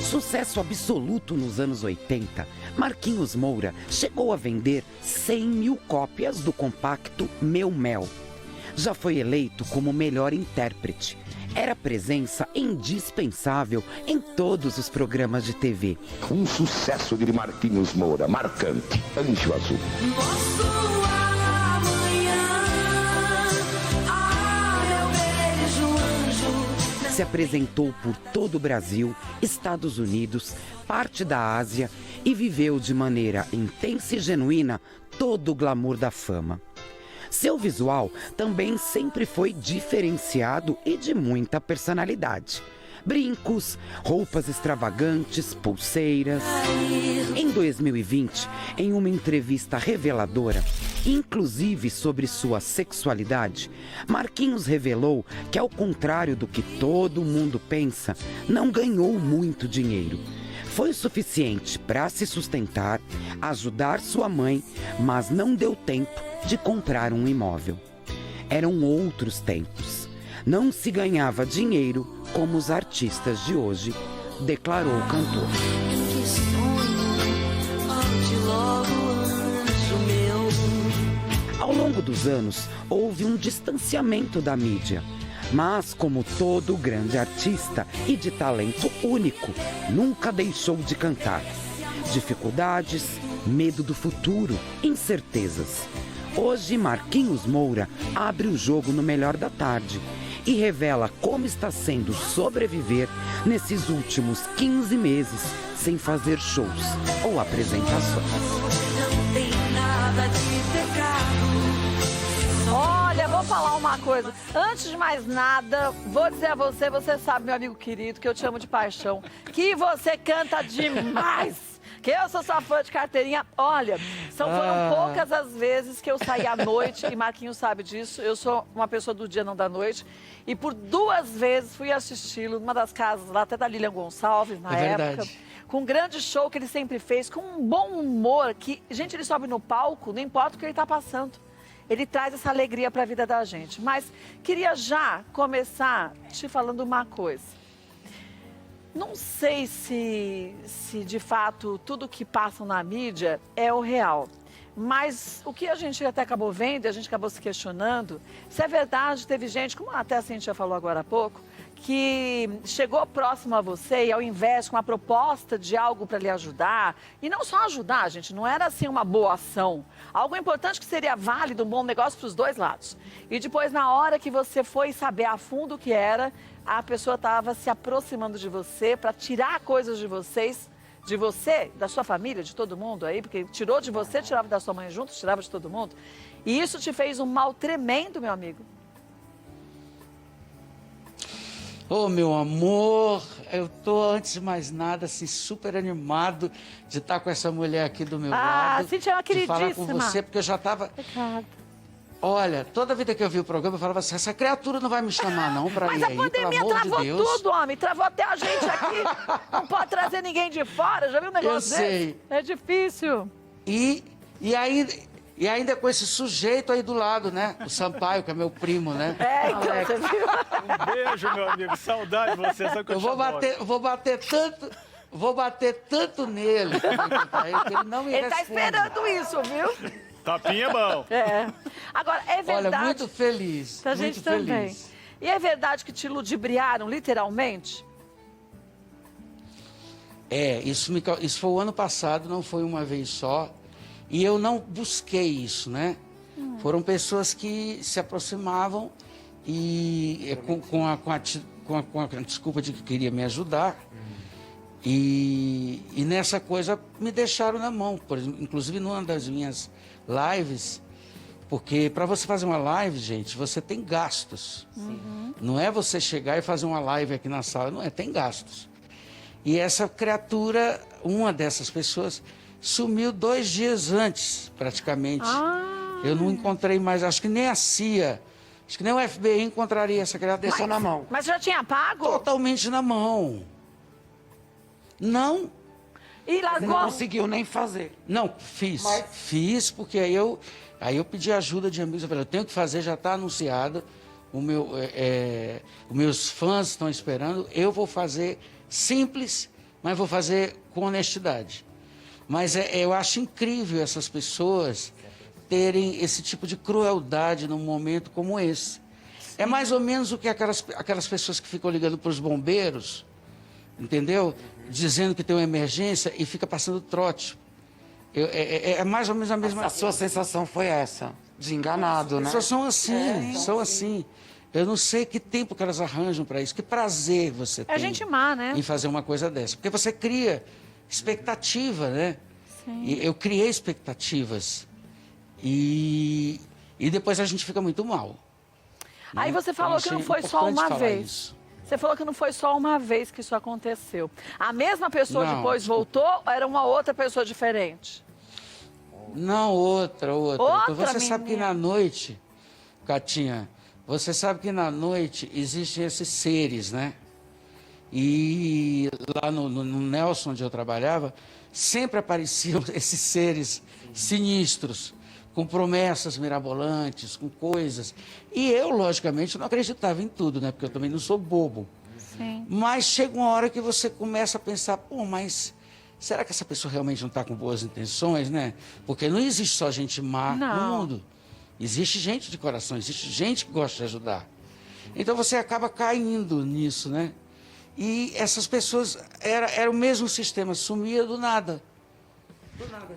Sucesso absoluto nos anos 80, Marquinhos Moura chegou a vender 100 mil cópias do compacto Meu Mel. Já foi eleito como melhor intérprete. Era presença indispensável em todos os programas de TV. Um sucesso de Marquinhos Moura, marcante, Anjo Azul. Se apresentou por todo o Brasil, Estados Unidos, parte da Ásia e viveu de maneira intensa e genuína todo o glamour da fama. Seu visual também sempre foi diferenciado e de muita personalidade. Brincos, roupas extravagantes, pulseiras. Em 2020, em uma entrevista reveladora, inclusive sobre sua sexualidade, Marquinhos revelou que, ao contrário do que todo mundo pensa, não ganhou muito dinheiro. Foi o suficiente para se sustentar, ajudar sua mãe, mas não deu tempo de comprar um imóvel. Eram outros tempos. Não se ganhava dinheiro como os artistas de hoje, declarou o cantor. Ao longo dos anos, houve um distanciamento da mídia. Mas, como todo grande artista e de talento único, nunca deixou de cantar. Dificuldades, medo do futuro, incertezas. Hoje, Marquinhos Moura abre o jogo no Melhor da Tarde e revela como está sendo sobreviver nesses últimos 15 meses sem fazer shows ou apresentações. Não tem nada de pecado. Olha, vou falar uma coisa. Antes de mais nada, vou dizer a você, você sabe, meu amigo querido, que eu te amo de paixão, que você canta demais. Que eu sou sua fã de carteirinha. Olha, foram poucas as vezes que eu saí à noite, e Marquinhos sabe disso, eu sou uma pessoa do dia, não da noite, e por 2 vezes fui assisti-lo numa das casas lá, até da Lilian Gonçalves, na época, com um grande show que ele sempre fez, com um bom humor, que, gente, ele sobe no palco, não importa o que ele está passando. Ele traz essa alegria para a vida da gente. Mas queria já começar te falando uma coisa. Não sei se de fato tudo que passa na mídia é o real. Mas o que a gente até acabou vendo, a gente acabou se questionando, se é verdade, teve gente, como até a Cintia falou agora há pouco, que chegou próximo a você e ao invés com uma proposta de algo para lhe ajudar, e não só ajudar, gente, não era assim uma boa ação, algo importante que seria válido, um bom negócio para os dois lados. E depois, na hora que você foi saber a fundo o que era, a pessoa estava se aproximando de você para tirar coisas de vocês, de você, da sua família, de todo mundo aí, porque tirou de você, tirava da sua mãe junto, tirava de todo mundo. E isso te fez um mal tremendo, meu amigo. Ô, meu amor, eu tô, antes de mais nada, assim, super animado de estar com essa mulher aqui do meu lado. Ah, Cintia é uma queridíssima. De falar com você, porque eu já tava... Olha, toda vida que eu vi o programa, eu falava assim, essa criatura não vai me chamar não pra ir aí, pelo amor de Deus. Mas a pandemia travou tudo, homem, travou até a gente aqui. Não pode trazer ninguém de fora, já viu um negócio desse? Eu sei. É difícil. E ainda com esse sujeito aí do lado, né? O Sampaio, que é meu primo, né? É, então, você viu? Um beijo, meu amigo, saudade de você. Sabe que Eu vou bater tanto nele, que ele não me Ele tá responde. esperando isso, viu? Tapinha é bom. É. Agora, é verdade... Olha, muito feliz, Pra muito gente também. feliz. E é verdade que te ludibriaram, literalmente? Isso foi o ano passado, não foi uma vez só. E eu não busquei isso, né? Foram pessoas que se aproximavam e com a desculpa de que queria me ajudar. E nessa coisa me deixaram na mão. Por exemplo, inclusive numa das minhas lives, porque para você fazer uma live, gente, você tem gastos. Não é você chegar e fazer uma live aqui na sala, não é, tem gastos. E essa criatura, uma dessas pessoas, sumiu 2 dias antes, praticamente. Eu não encontrei mais, acho que nem a CIA, acho que nem o FBI encontraria essa criatura. Deixou na mão. Mas já tinha pago? Totalmente na mão. Não. E largou? Não conseguiu nem fazer. Não, fiz, porque aí eu pedi ajuda de amigos. Eu falei, eu tenho que fazer, já está anunciado. Os meus fãs estão esperando. Eu vou fazer simples, mas vou fazer com honestidade. Mas eu acho incrível essas pessoas terem esse tipo de crueldade num momento como esse. É mais ou menos o que aquelas pessoas que ficam ligando para os bombeiros, entendeu? Dizendo que tem uma emergência e fica passando trote. É mais ou menos a mesma... A sua sensação foi essa, de enganado, né? As pessoas são assim. Eu não sei que tempo que elas arranjam para isso, que prazer você tem gente má, né? em fazer uma coisa dessa. Porque você cria expectativa, né? Sim. E eu criei expectativas. E depois a gente fica muito mal. Aí né? você falou que Então, não foi é só importante uma falar vez. isso. Você falou que não foi só uma vez que isso aconteceu. A mesma pessoa Não, depois desculpa. voltou ou era uma outra pessoa diferente? Não, outra. Outra, Você sabe que menina. na noite, Catinha, você sabe que na noite existem esses seres, né? E lá no Nelson, onde eu trabalhava, sempre apareciam esses seres sinistros, com promessas mirabolantes, com coisas. E eu, logicamente, não acreditava em tudo, né? Porque eu também não sou bobo. Sim. Mas chega uma hora que você começa a pensar, pô, mas será que essa pessoa realmente não está com boas intenções, né? Porque não existe só gente má no Não. mundo. Existe gente de coração, existe gente que gosta de ajudar. Então você acaba caindo nisso, né? E essas pessoas, era o mesmo sistema, sumia do nada. Do nada.